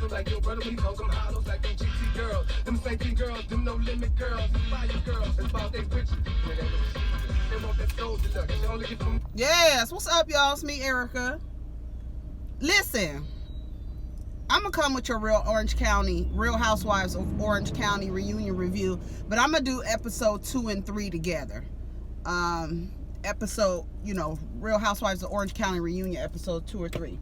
look like your brother when he calls them hollows like them GT girls. Them same girls, them no limit girls, them fire girls. That's about they riches. They want that soldier look. They only get from. Yes, what's up, y'all? It's me, Erica. Listen, I'm gonna come with your Real Housewives of Orange County reunion review, but I'm gonna do episode 2 and 3 together. Episode, Real Housewives of Orange County reunion, episode 2 or 3.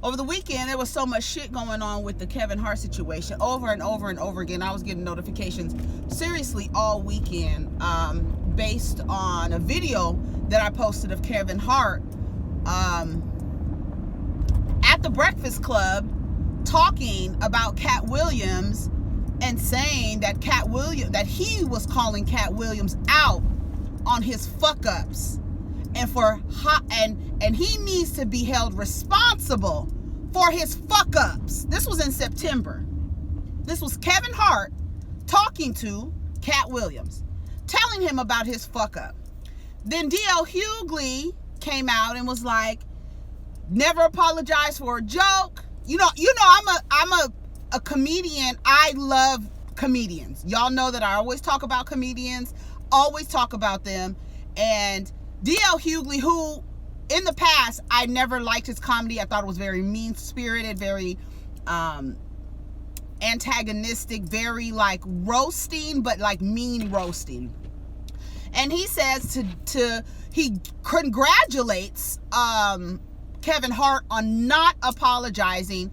Over the weekend, there was so much shit going on with the Kevin Hart situation over and over and over again. I was getting notifications seriously all weekend based on a video that I posted of Kevin Hart at the Breakfast Club talking about Cat Williams and saying that he was calling Cat Williams out on his fuck-ups and he needs to be held responsible for his fuck-ups. This was in September. This was Kevin Hart talking to Cat Williams, telling him about his fuck-up. Then D.L. Hughley came out and was like, never apologize for a joke. I'm a comedian. I love comedians. Y'all know that I always talk about comedians, always talk about them. And D.L. Hughley, who in the past, I never liked his comedy. I thought it was very mean-spirited, very antagonistic, very like roasting, but like mean roasting. And he says he congratulates Kevin Hart on not apologizing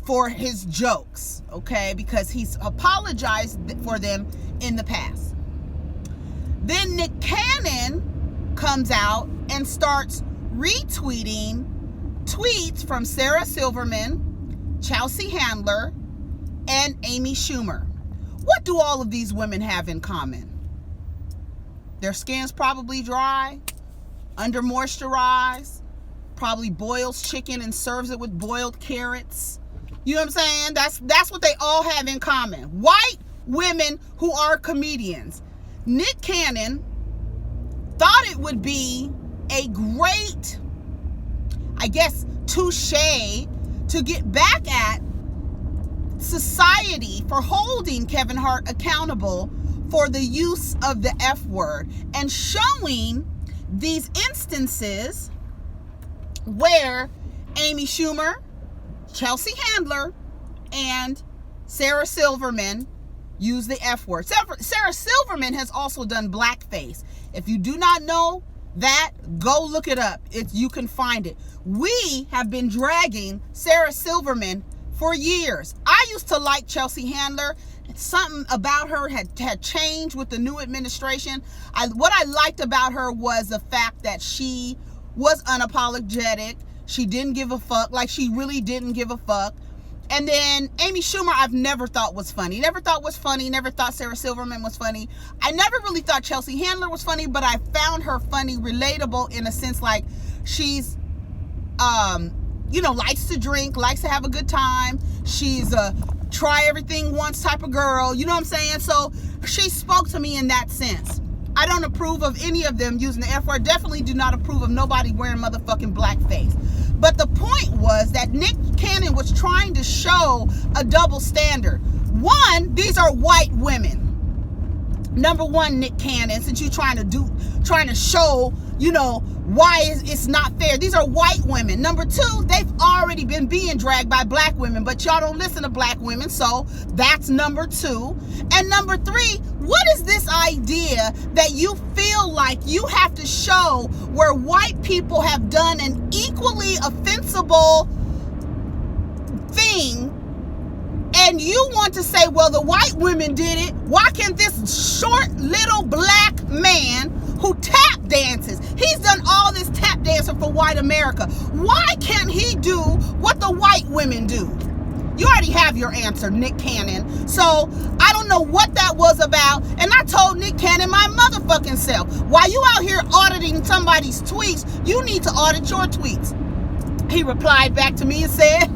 for his jokes, okay? Because he's apologized for them in the past. Then Nick Cannon comes out and starts retweeting tweets from Sarah Silverman, Chelsea Handler, and Amy Schumer. What do all of these women have in common? Their skin's probably dry, under moisturized, probably boils chicken and serves it with boiled carrots. You know what I'm saying? That's what they all have in common. White women who are comedians. Nick Cannon thought it would be a great, I guess, touche to get back at society for holding Kevin Hart accountable for the use of the F word and showing these instances where Amy Schumer, Chelsea Handler, and Sarah Silverman use the F word. Sarah Silverman has also done blackface. If you do not know that, go look it up. You can find it. We have been dragging Sarah Silverman for years. I used to like Chelsea Handler. Something about her had changed with the new administration. What I liked about her was the fact that she was unapologetic. She didn't give a fuck. Like, she really didn't give a fuck. And then Amy Schumer, I've never thought was funny. Never thought Sarah Silverman was funny. I never really thought Chelsea Handler was funny, but I found her funny, relatable in a sense, like she's, likes to drink, likes to have a good time. She's a try everything once type of girl. You know what I'm saying? So she spoke to me in that sense. I don't approve of any of them using the F word. Definitely do not approve of nobody wearing motherfucking blackface. But the point was that Nick Cannon was trying to show a double standard. One, these are white women. Number one, Nick Cannon, since you're trying to show, why it's not fair. These are white women. Number two, they've already been being dragged by black women, but y'all don't listen to black women, so that's number two. And number three, what is this idea that you feel like you have to show where white people have done an equally offensible thing, and you want to say, well, the white women did it? Why can't this short little black man who tap dances, he's done all this tap dancing for white America, why can't he do what the white women do? You already have your answer, Nick Cannon. So I don't know what that was about. And I told Nick Cannon my motherfucking self, while you out here auditing somebody's tweets, you need to audit your tweets. He replied back to me and said,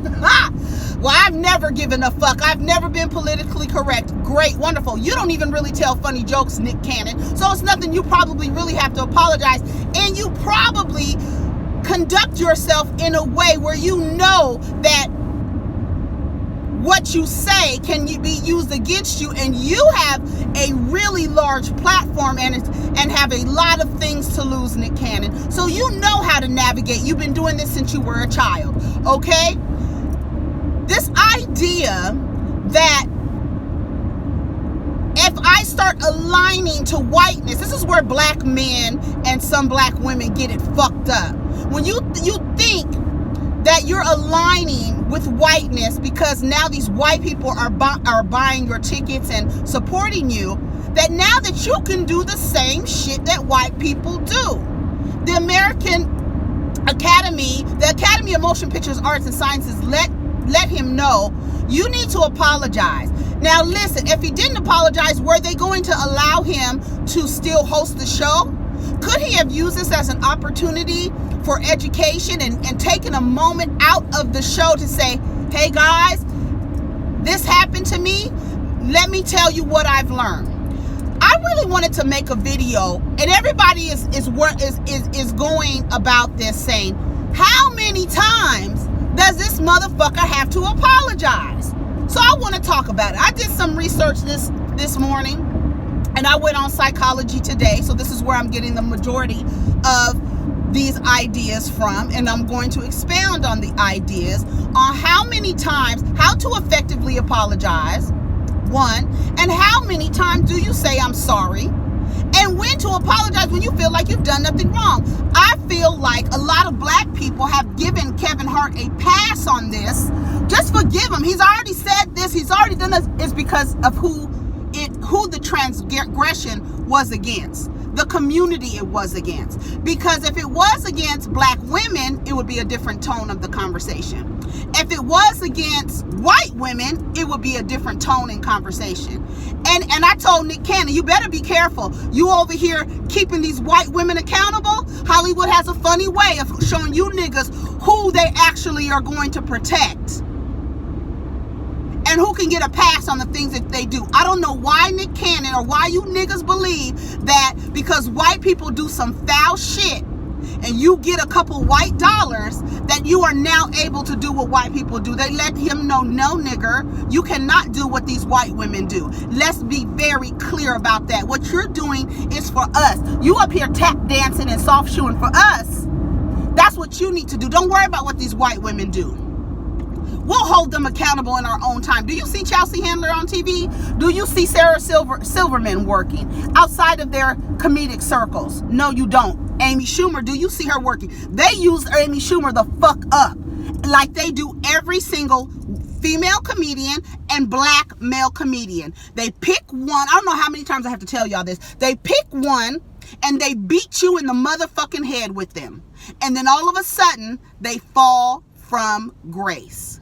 well, I've never given a fuck. I've never been politically correct. Great, wonderful. You don't even really tell funny jokes, Nick Cannon. So it's nothing you probably really have to apologize. And you probably conduct yourself in a way where you know that what you say can be used against you, and you have a really large platform and have a lot of things to lose, Nick Cannon. So you know how to navigate. You've been doing this since you were a child, okay? This idea that if I start aligning to whiteness, this is where black men and some black women get it fucked up. When you think that you're aligning with whiteness because now these white people are buying your tickets and supporting you, that now that you can do the same shit that white people do. The American Academy, the Academy of Motion Pictures, Arts and Sciences let him know you need to apologize. Now listen, if he didn't apologize, were they going to allow him to still host the show? Could he have used this as an opportunity for education and taken a moment out of the show to say, hey guys, this happened to me. Let me tell you what I've learned. I really wanted to make a video, and everybody is going about this saying, how many times does this motherfucker have to apologize? So I want to talk about it. I did some research this morning, and I went on Psychology Today, so this is where I'm getting the majority of these ideas from, and I'm going to expound on the ideas on how many times, how to effectively apologize, one, and how many times do you say I'm sorry, and when to apologize when you feel like you've done nothing wrong. I feel like a lot of black people have given Kevin Hart a pass on this. Just forgive him. He's already said this. He's already done this. It's because of who the transgression was against, the community it was against. Because if it was against black women, it would be a different tone of the conversation. If it was against white women, it would be a different tone in conversation. And I told Nick Cannon, you better be careful. You over here keeping these white women accountable. Hollywood has a funny way of showing you niggas who they actually are going to protect and who can get a pass on the things that they do. I don't know why Nick Cannon or why you niggas believe that because white people do some foul shit and you get a couple white dollars that you are now able to do what white people do. They let him know, no nigger, you cannot do what these white women do. Let's be very clear about that. What you're doing is for us. You up here tap dancing and soft shoeing for us. That's what you need to do. Don't worry about what these white women do. We'll hold them accountable in our own time. Do you see Chelsea Handler on TV? Do you see Sarah Silverman working outside of their comedic circles? No, you don't. Amy Schumer, do you see her working? They use Amy Schumer the fuck up like they do every single female comedian and black male comedian. They pick one. I don't know how many times I have to tell y'all this. They pick one and they beat you in the motherfucking head with them. And then all of a sudden, they fall from grace.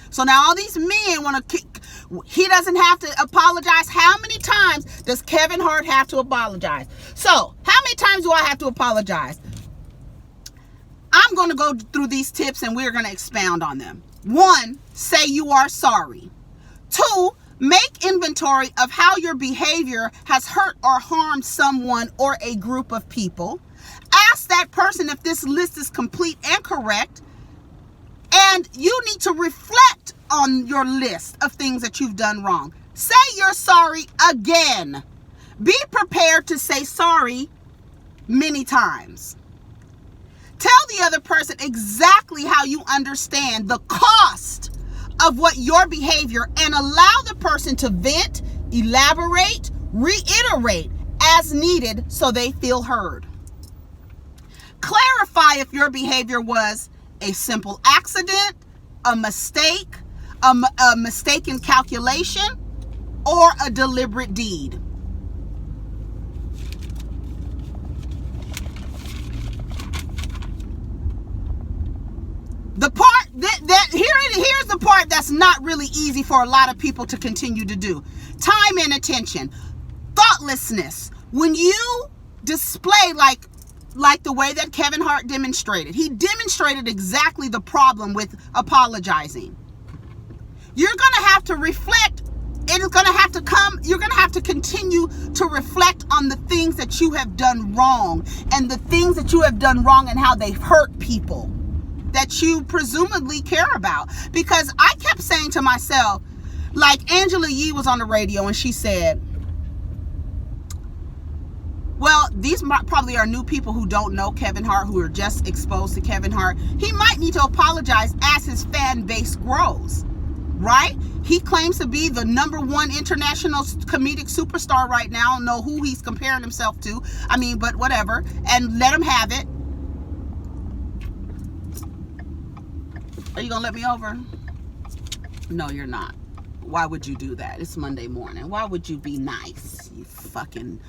So now all these men want to kick. He doesn't have to apologize. How many times does Kevin Hart have to apologize? So how many times do I have to apologize? I'm going to go through these tips and we're going to expound on them. 1, say you are sorry. 2, make inventory of how your behavior has hurt or harmed someone or a group of people. Ask that person if this list is complete and correct. And you need to reflect on your list of things that you've done wrong. Say you're sorry again. Be prepared to say sorry many times. Tell the other person exactly how you understand the cost of what your behavior, and allow the person to vent, elaborate, reiterate as needed so they feel heard. Clarify if your behavior was a simple accident, a mistake, a mistaken calculation, or a deliberate deed. The part here's the part that's not really easy for a lot of people to continue to do. Time and attention. Thoughtlessness. When you display like the way that Kevin Hart demonstrated. He demonstrated exactly the problem with apologizing. You're going to have to reflect. It is going to have to come. You're going to have to continue to reflect on the things that you have done wrong, and the things that you have done wrong and how they've hurt people. that you presumably care about. Because I kept saying to myself, like Angela Yee was on the radio and she said, well, these probably are new people who don't know Kevin Hart, who are just exposed to Kevin Hart. He might need to apologize as his fan base grows, right? He claims to be the #1 international comedic superstar right now. I don't know who he's comparing himself to. I mean, but whatever. And let him have it. Are you going to let me over? No, you're not. Why would you do that? It's Monday morning. Why would you be nice, you fucking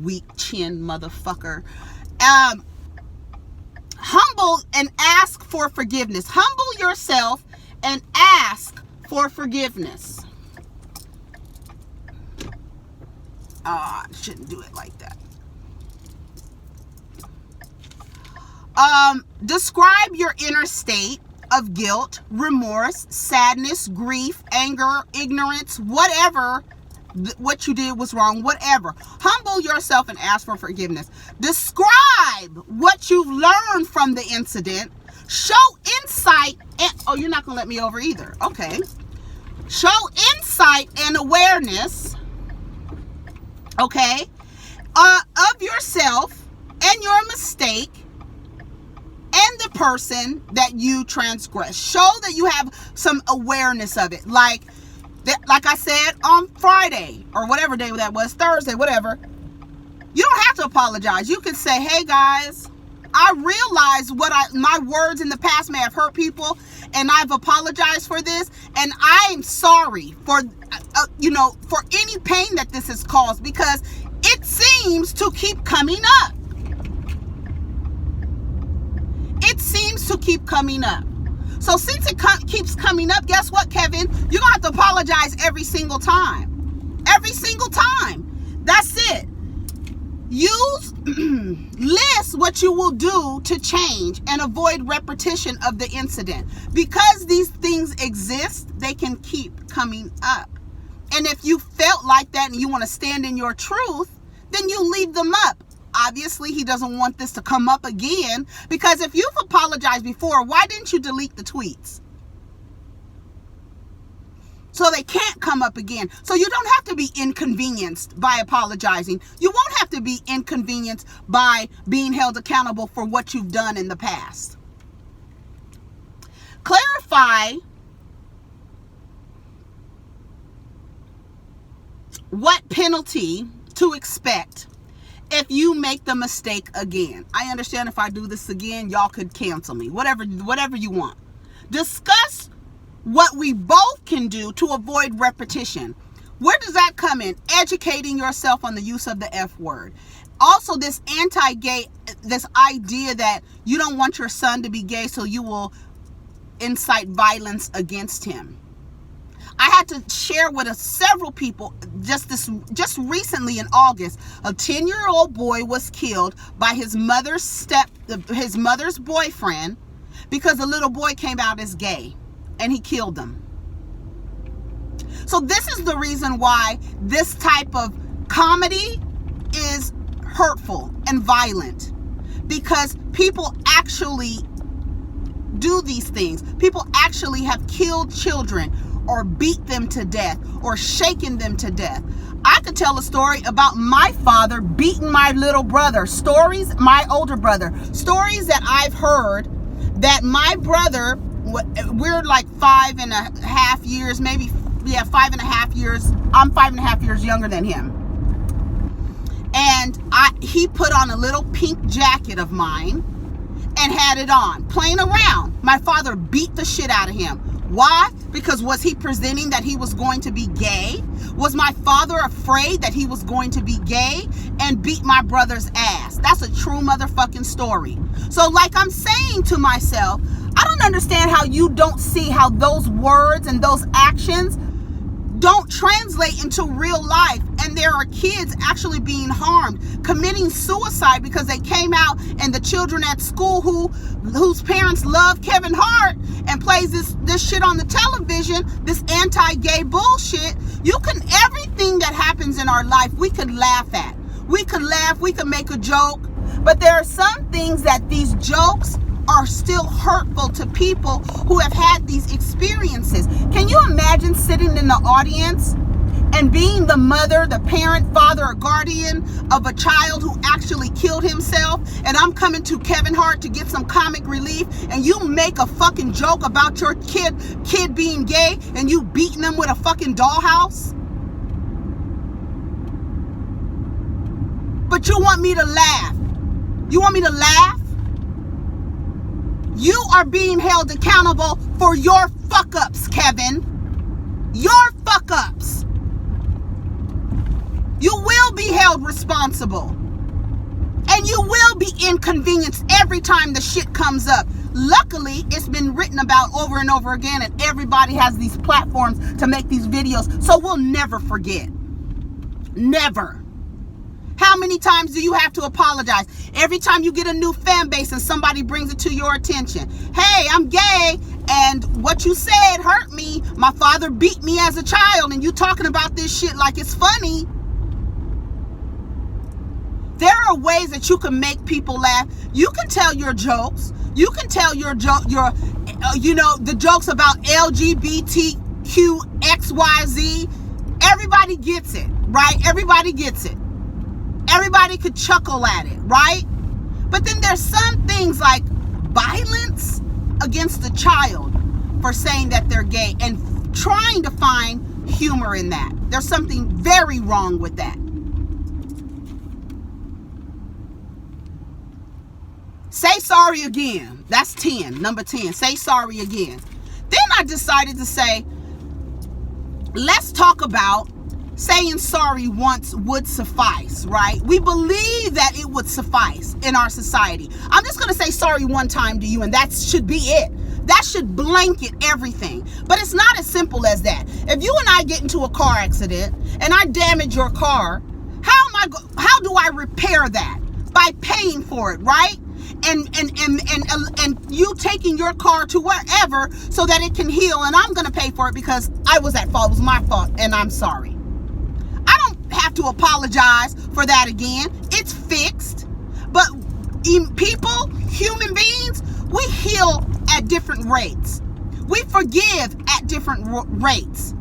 weak chin motherfucker? Humble and ask for forgiveness. Humble yourself and ask for forgiveness. I shouldn't do it like that. Describe your inner state of guilt, remorse, sadness, grief, anger, ignorance, whatever. What you did was wrong, whatever. Humble yourself and ask for forgiveness. Describe what you've learned from the incident. Show insight and, oh, you're not gonna let me over either. Okay. Show insight and awareness, okay, of yourself and your mistake and the person that you transgressed. Show that you have some awareness of it. Like I said on Friday or whatever day that was, Thursday, whatever. You don't have to apologize. You can say, hey guys, I realize my words in the past may have hurt people, and I've apologized for this, and I'm sorry for for any pain that this has caused, because it seems to keep coming up. It seems to keep coming up. So since it keeps coming up, guess what, Kevin? You're going to have to apologize every single time. Every single time. That's it. List what you will do to change and avoid repetition of the incident. Because these things exist, they can keep coming up. And if you felt like that and you want to stand in your truth, then you leave them up. Obviously, he doesn't want this to come up again, because if you've apologized before, why didn't you delete the tweets? So they can't come up again. So you don't have to be inconvenienced by apologizing. You won't have to be inconvenienced by being held accountable for what you've done in the past. Clarify what penalty to expect if you make the mistake again. I understand if I do this again, y'all could cancel me. Whatever you want. Discuss what we both can do to avoid repetition. Where does that come in? Educating yourself on the use of the F word. Also, this anti-gay, this idea that you don't want your son to be gay, so you will incite violence against him. I had to share with several people just recently in August. A 10-year-old boy was killed by his mother's boyfriend because the little boy came out as gay, and he killed him. So this is the reason why this type of comedy is hurtful and violent, because people actually do these things. People actually have killed children, or beat them to death, or shaken them to death. I could tell a story about my father beating my little brother. My older brother. Stories that I've heard that my brother, we're like 5.5 years, maybe, 5.5 years. I'm 5.5 years younger than him. And he put on a little pink jacket of mine and had it on, playing around. My father beat the shit out of him. Why? Because was he presenting that he was going to be gay? Was my father afraid that he was going to be gay and beat my brother's ass? That's a true motherfucking story. So like I'm saying to myself, I don't understand how you don't see how those words and those actions don't translate into real life, and there are kids actually being harmed, committing suicide because they came out, and the children at school whose parents love Kevin Hart and plays this shit on the television, this anti-gay bullshit. Everything that happens in our life, we could laugh at. We could laugh, we could make a joke, but there are some things that these jokes are still hurtful to people who have had these experiences. Can you imagine sitting in the audience and being the mother, the parent, father, or guardian of a child who actually killed himself, and I'm coming to Kevin Hart to get some comic relief, and you make a fucking joke about your kid being gay, and you beating them with a fucking dollhouse? But you want me to laugh. You want me to laugh? You are being held accountable for your fuck-ups, Kevin. Your fuck-ups. You will be held responsible. And you will be inconvenienced every time the shit comes up. Luckily, it's been written about over and over again, and everybody has these platforms to make these videos, so we'll never forget. Never. How many times do you have to apologize? Every time you get a new fan base and somebody brings it to your attention. Hey, I'm gay, and what you said hurt me. My father beat me as a child, and you talking about this shit like it's funny. There are ways that you can make people laugh. You can tell your jokes. You can tell the jokes about LGBTQ XYZ. Everybody gets it, right? Everybody gets it. Everybody could chuckle at it, right? But then there's some things like violence against a child for saying that they're gay and trying to find humor in that. There's something very wrong with that. Say sorry again. That's 10. Number 10. Say sorry again. Then I decided to say, let's talk about saying sorry once would suffice, right? We believe that it would suffice in our society. I'm just going to say sorry one time to you, and that should be it. That should blanket everything. But it's not as simple as that. If you and I get into a car accident and I damage your car, how do I repair that? By paying for it, right? And you taking your car to wherever so that it can heal, and I'm going to pay for it because I was at fault. It was my fault, and I'm sorry. I don't have to apologize for that again. It's fixed. But people, human beings, we heal at different rates. We forgive at different rates.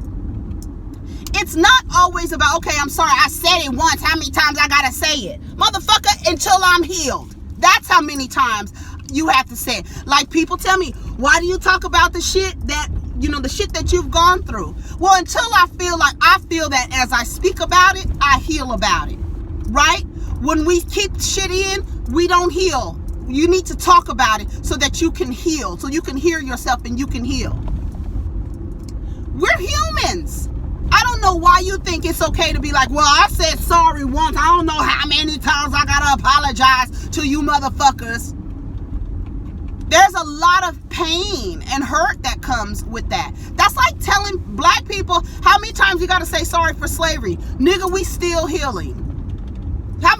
It's not always about, okay, I'm sorry, I said it once. How many times I got to say it? Motherfucker, until I'm healed. That's how many times you have to say it. Like, people tell me, why do you talk about the shit that, the shit that you've gone through? Well, until I feel that as I speak about it, I heal about it, right? When we keep shit in, we don't heal. You need to talk about it so that you can heal, so you can hear yourself and you can heal. We're humans. I don't know why you think it's okay to be like, well, I said sorry once. I don't know how many times I gotta apologize to you motherfuckers. There's a lot of pain and hurt that comes with that. That's like telling black people, how many times you gotta say sorry for slavery? Nigga, we still healing.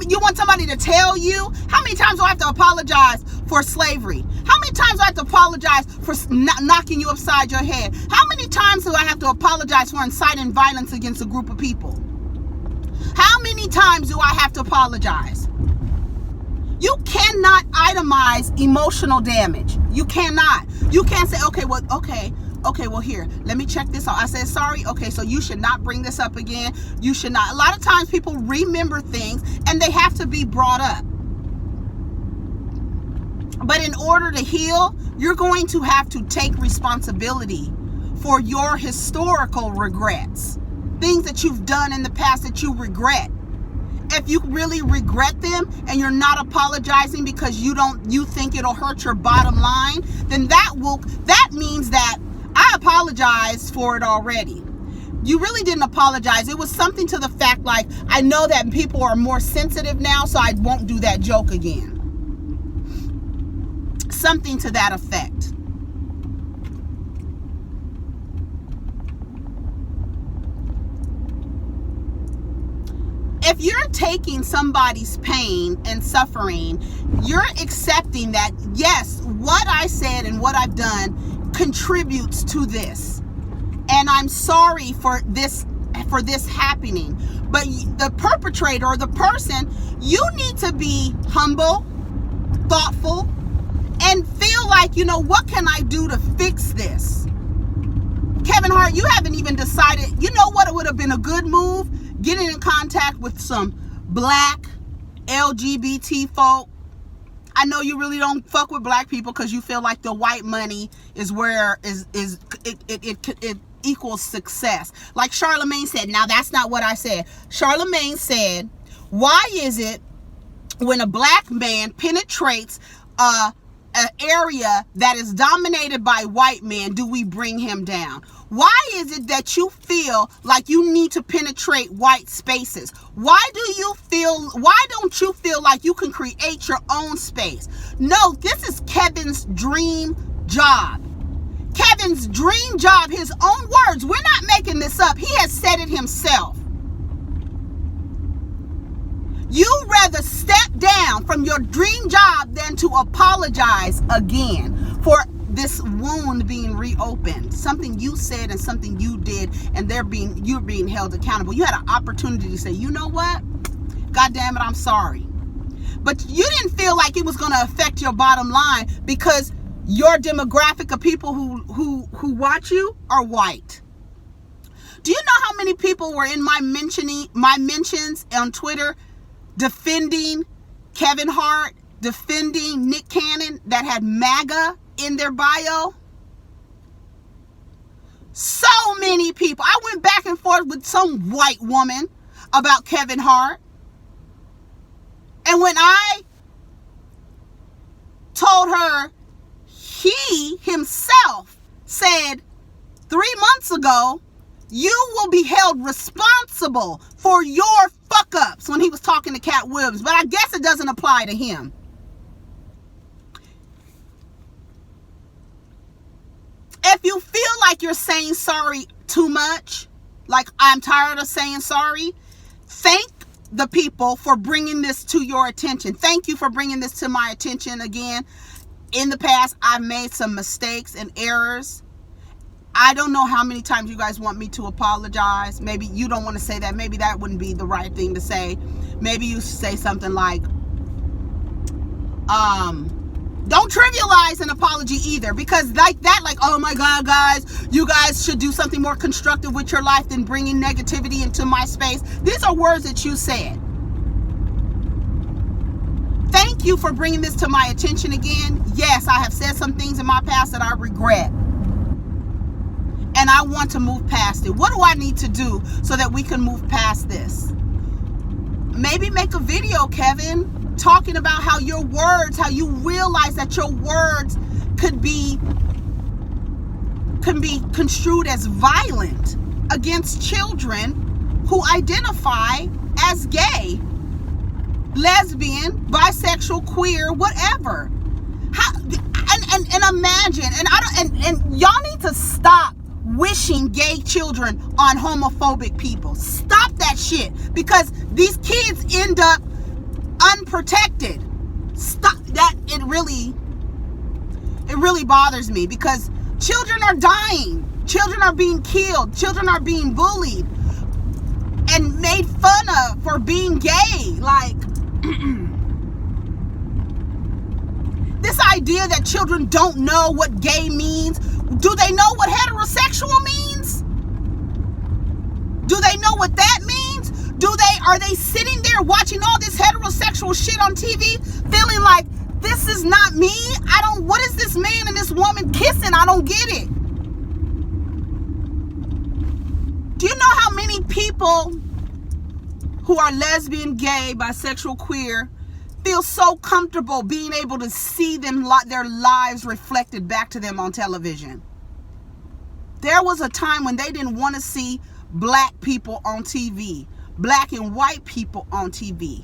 You want somebody to tell you? How many times do I have to apologize for slavery? How many times do I have to apologize for knocking you upside your head? How many times do I have to apologize for inciting violence against a group of people? How many times do I have to apologize? You cannot itemize emotional damage. You cannot. You can't say, okay, well, here, let me check this out. I said sorry. Okay, so you should not bring this up again. You should not. A lot of times people remember things and they have to be brought up. But in order to heal, you're going to have to take responsibility for your historical regrets. Things that you've done in the past that you regret. If you really regret them and you're not apologizing because you think it'll hurt your bottom line, then that means that I apologized for it already. You really didn't apologize. It was something to the fact like, I know that people are more sensitive now, so I won't do that joke again. Something to that effect. If you're taking somebody's pain and suffering, you're accepting that, yes, what I said and what I've done contributes to this. And I'm sorry for this happening. But the perpetrator or the person, you need to be humble, thoughtful, and feel feel like, what can I do to fix this? Kevin Hart, you haven't even decided. You know what? It would have been a good move? Getting in contact with some black LGBT folk. I know you really don't fuck with black people because you feel like the white money is where it equals success. Like Charlemagne said. Now, that's not what I said. Charlemagne said, why is it when a black man penetrates an area that is dominated by white men, do we bring him down? Why is it that you feel like you need to penetrate white spaces? Why don't you feel like you can create your own space? No, this is Kevin's dream job. Kevin's dream job, his own words. We're not making this up. He has said it himself. You'd rather step down from your dream job than to apologize again for this wound being reopened. Something you said and something you did, and you're being held accountable. You had an opportunity to say, you know what? God damn it, I'm sorry. But you didn't feel like it was going to affect your bottom line because your demographic of people who watch you are white. Do you know how many people were in my mentions on Twitter defending Kevin Hart, defending Nick Cannon that had MAGA in their bio? So many people. I went back and forth with some white woman about Kevin Hart. And when I told her he himself said 3 months ago, you will be held responsible for your fuck-ups, when he was talking to Cat Williams. But I guess it doesn't apply to him. If you feel like you're saying sorry too much, like I'm tired of saying sorry, thank the people for bringing this to your attention. Thank you for bringing this to my attention again. In the past, I've made some mistakes and errors. I don't know how many times you guys want me to apologize. Maybe you don't want to say that. Maybe that wouldn't be the right thing to say. Maybe you should say something like, don't trivialize an apology either, because like that, like, oh my God, guys, you guys should do something more constructive with your life than bringing negativity into my space. These are words that you said. Thank you for bringing this to my attention again. Yes, I have said some things in my past that I regret. And I want to move past it. What do I need to do so that we can move past this? Maybe make a video, Kevin, talking about how your words, how you realize that your words can be construed as violent against children who identify as gay, lesbian, bisexual, queer, whatever. How, and imagine, and y'all need to stop wishing gay children on homophobic people. Stop that shit, because these kids end up unprotected. Stop that. It really bothers me, because children are dying, children are being killed, children are being bullied and made fun of for being gay. Like this idea that children don't know what gay means. Do they know what heterosexual means? Do they know what that means? Are they sitting there watching all this heterosexual shit on TV feeling like this is not me? What is this man and this woman kissing? I don't get it. Do you know how many people who are lesbian, gay, bisexual, queer feel so comfortable being able to see their lives reflected back to them on television? There was a time when they didn't want to see black people on TV, black and white people on TV.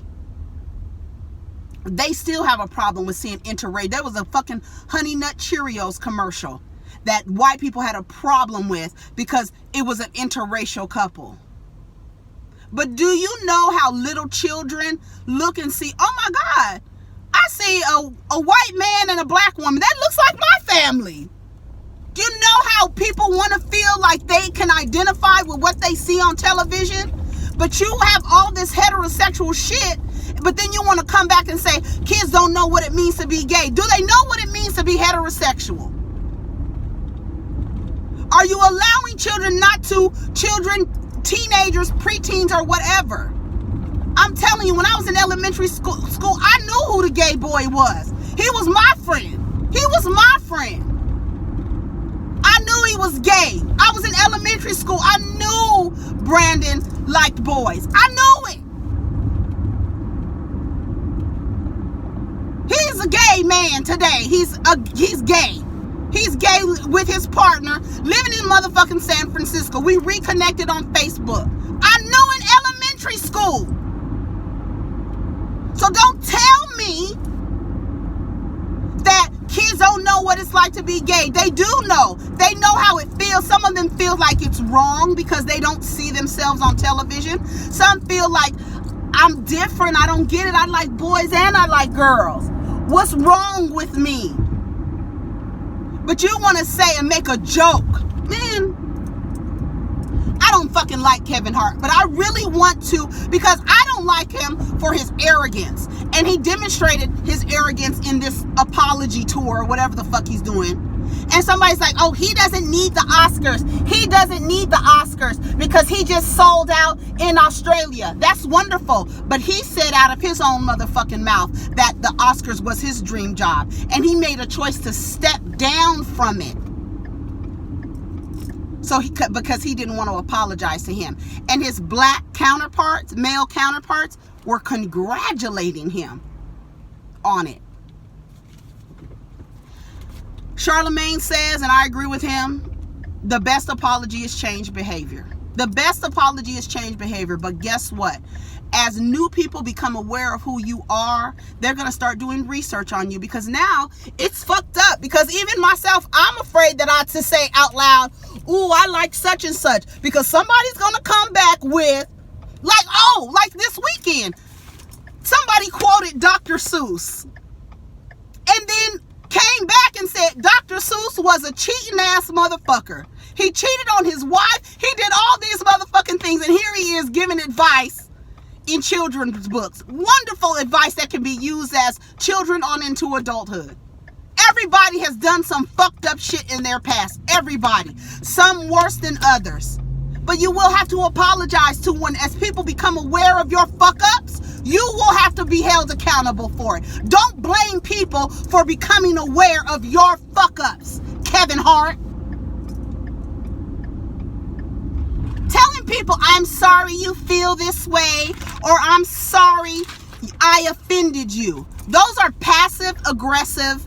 They still have a problem with seeing interracial. There was a fucking Honey Nut Cheerios commercial that white people had a problem with because it was an interracial couple. But do you know how little children look and see, oh my God, I see a white man and a black woman. That looks like my family. Do you know how people want to feel like they can identify with what they see on television? But you have all this heterosexual shit, But then you want to come back and say, kids don't know what it means to be gay. Do they know what it means to be heterosexual? Are you allowing children, teenagers, preteens, or whatever? I'm telling you, when I was in elementary school, I knew who the gay boy was. He was my friend. He was my friend. I knew he was gay. I was in elementary school. I knew Brandon liked boys. I knew it. He's a gay man today. He's gay. He's gay with his partner, living in motherfucking San Francisco. We reconnected on Facebook. I knew in elementary school. So don't tell me that kids don't know what it's like to be gay. They do know. They know how it feels. Some of them feel like it's wrong because they don't see themselves on television. Some feel like, I'm different. I don't get it. I like boys and I like girls. What's wrong with me? But you want to say and make a joke. Man, I don't fucking like Kevin Hart, but I really want to, because I don't like him for his arrogance. And he demonstrated his arrogance in this apology tour, or whatever the fuck he's doing. And somebody's like, oh, he doesn't need the Oscars. He doesn't need the Oscars because he just sold out in Australia. That's wonderful. But he said out of his own motherfucking mouth that the Oscars was his dream job. And he made a choice to step down from it. Because he didn't want to apologize to him. And his black counterparts, male counterparts, were congratulating him on it. Charlemagne says, and I agree with him, the best apology is change behavior. The best apology is change behavior. But guess what? As new people become aware of who you are, they're going to start doing research on you, because now it's fucked up. Because even myself, I'm afraid that I to say out loud, ooh, I like such and such, because somebody's going to come back with, like this weekend, somebody quoted Dr. Seuss and then came back and said Dr. Seuss was a cheating ass motherfucker. He cheated on his wife. He did all these motherfucking things. And here he is giving advice in children's books. Wonderful advice that can be used as children on into adulthood. Everybody has done some fucked up shit in their past. Everybody. Some worse than others. But you will have to apologize to one. As people become aware of your fuck-ups, you will have to be held accountable for it. Don't blame people for becoming aware of your fuck-ups, Kevin Hart. Telling people, I'm sorry you feel this way, or I'm sorry I offended you. Those are passive-aggressive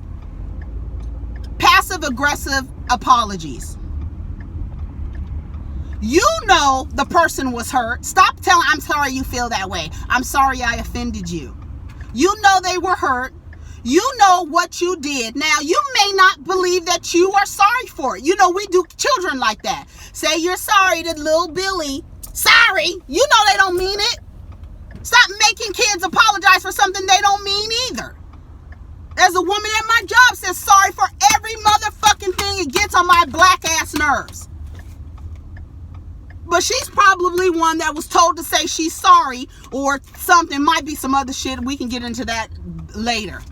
apologies. You know the person was hurt. Stop telling, I'm sorry you feel that way. I'm sorry I offended you. You know they were hurt. You know what you did. Now, you may not believe that you are sorry for it. You know, we do children like that. Say you're sorry to little Billy. Sorry. You know they don't mean it. Stop making kids apologize for something they don't mean either. There's a woman at my job says sorry for every motherfucking thing. It gets on my black ass nerves. But she's probably one that was told to say she's sorry or something. Might be some other shit. We can get into that later.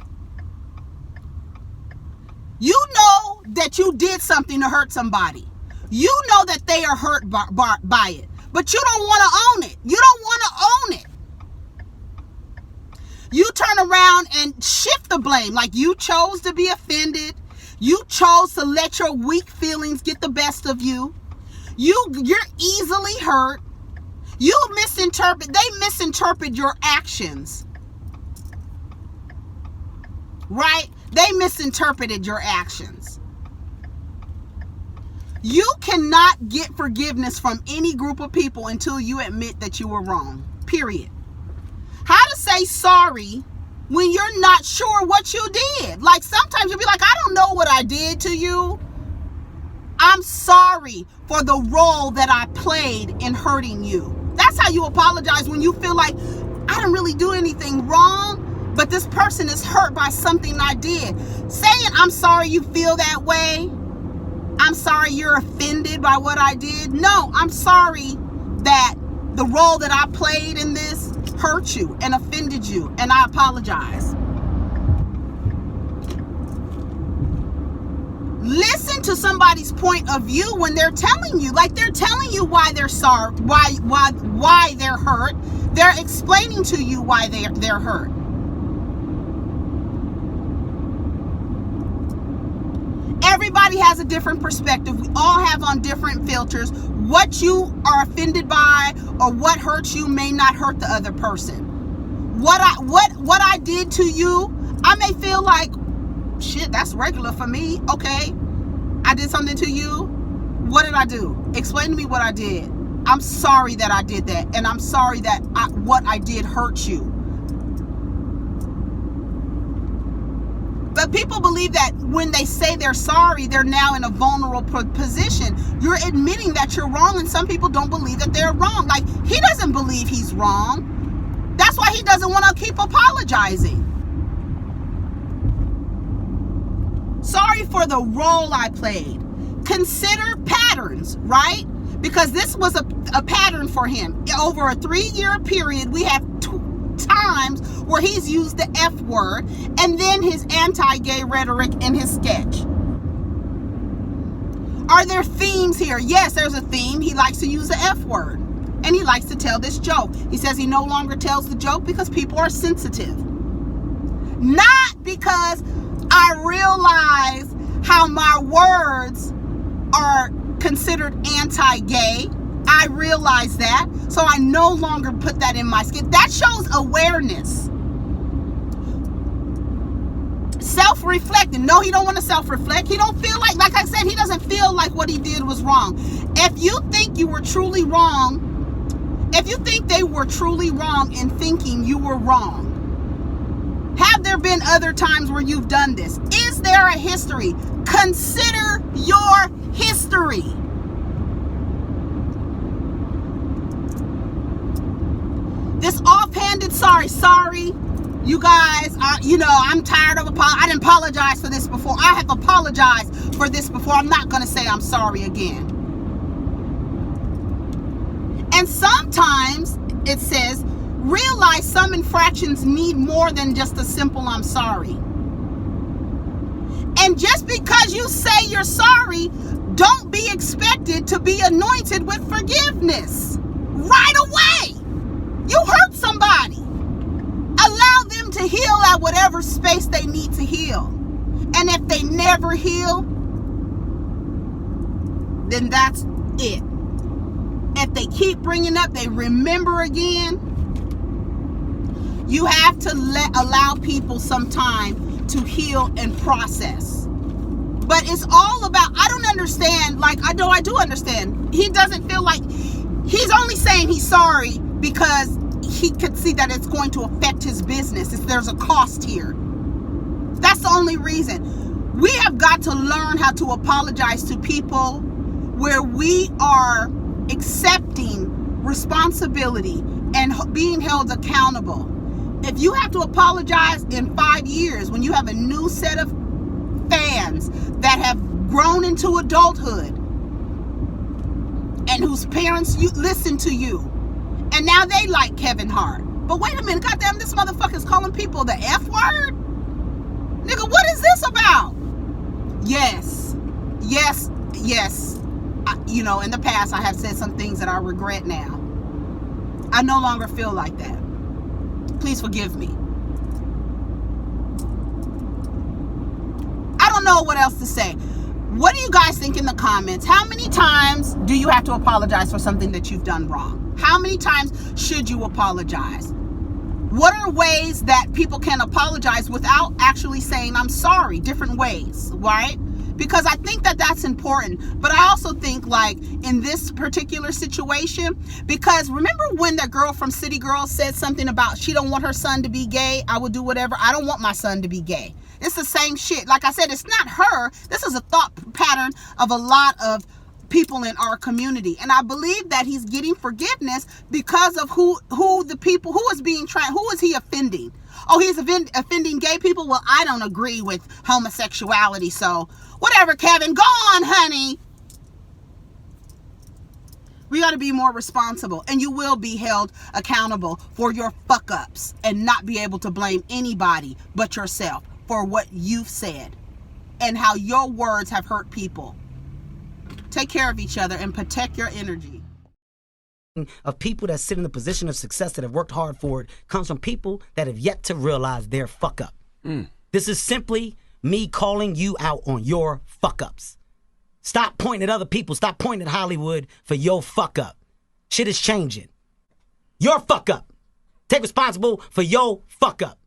You know that you did something to hurt somebody. You know that they are hurt by it. But you don't want to own it. You don't want to own it. You turn around and shift the blame. Like you chose to be offended. You chose to let your weak feelings get the best of you. You're easily hurt. They misinterpret your actions. Right? They misinterpreted your actions. You cannot get forgiveness from any group of people until you admit that you were wrong. Period. How to say sorry when you're not sure what you did. Like sometimes you'll be like, I don't know what I did to you. I'm sorry for the role that I played in hurting you. That's how you apologize, when you feel like I didn't really do anything wrong, but this person is hurt by something I did. Saying I'm sorry you feel that way. I'm sorry you're offended by what I did. No, I'm sorry that the role that I played in this hurt you and offended you, and I apologize. Listen to somebody's point of view when they're telling you, like they're telling you why they're sorry, why they're hurt. They're explaining to you why they're hurt. Everybody has a different perspective. We all have on different filters. What you are offended by or what hurts you may not hurt the other person. What I did to you, I may feel like, shit, that's regular for me. Okay, I did something to you. What did I do? Explain to me what I did. I'm sorry that I did that, and I'm sorry that what I did hurt you. But people believe that when they say they're sorry, they're now in a vulnerable position. You're admitting that you're wrong, and some people don't believe that they're wrong. Like, he doesn't believe he's wrong. That's why he doesn't want to keep apologizing. Sorry for the role I played. Consider patterns, right? Because this was a pattern for him. Over a 3-year period, we have times where he's used the F word, and then his anti-gay rhetoric in his sketch. Are there themes here? Yes, there's a theme. He likes to use the F word, and he likes to tell this joke. He says he no longer tells the joke because people are sensitive. Not because I realize how my words are considered anti-gay. I realize that, so I no longer put that in my skin. That shows awareness. Self-reflecting. No, he don't want to self-reflect. He don't feel like I said, he doesn't feel like what he did was wrong. If you think you were truly wrong, if you think they were truly wrong in thinking you were wrong, have there been other times where you've done this? Is there a history? Consider your history. This offhanded sorry, you guys, I'm tired of I didn't apologize for this before. I have apologized for this before. I'm not going to say I'm sorry again. And sometimes it says, realize some infractions need more than just a simple I'm sorry. And just because you say you're sorry, don't be expected to be anointed with forgiveness right away. You hurt somebody. Allow them to heal at whatever space they need to heal. And if they never heal, then that's it. If they keep bringing up, they remember again. You have to allow people some time to heal and process. But it's all about, I don't understand, I do understand. He doesn't feel like, he's only saying he's sorry because he could see that it's going to affect his business. There's a cost here. That's the only reason. We have got to learn how to apologize to people where we are accepting responsibility and being held accountable. If you have to apologize in 5 years when you have a new set of fans that have grown into adulthood and whose parents listen to you, and now they like Kevin Hart. But wait a minute, goddamn, this motherfucker's calling people the F word? Nigga, what is this about? Yes. In the past, I have said some things that I regret now. I no longer feel like that. Please forgive me. I don't know what else to say. What do you guys think in the comments? How many times do you have to apologize for something that you've done wrong? How many times should you apologize? What are ways that people can apologize without actually saying, I'm sorry? Different ways, right? Because I think that that's important. But I also think, in this particular situation, because remember when that girl from City Girls said something about she don't want her son to be gay? I would do whatever. I don't want my son to be gay. It's the same shit. Like I said, it's not her. This is a thought pattern of a lot of people in our community. And I believe that he's getting forgiveness because of who the people, who is he offending? Oh, he's offending gay people? Well, I don't agree with homosexuality, so whatever, Kevin. Go on, honey. We got to be more responsible, and you will be held accountable for your fuck ups and not be able to blame anybody but yourself for what you've said and how your words have hurt people. Take care of each other and protect your energy. Of people that sit in the position of success that have worked hard for it comes from people that have yet to realize their fuck up. This is simply me calling you out on your fuck ups. Stop pointing at other people. Stop pointing at Hollywood for your fuck up. Shit is changing. Your fuck up. Take responsible for your fuck up.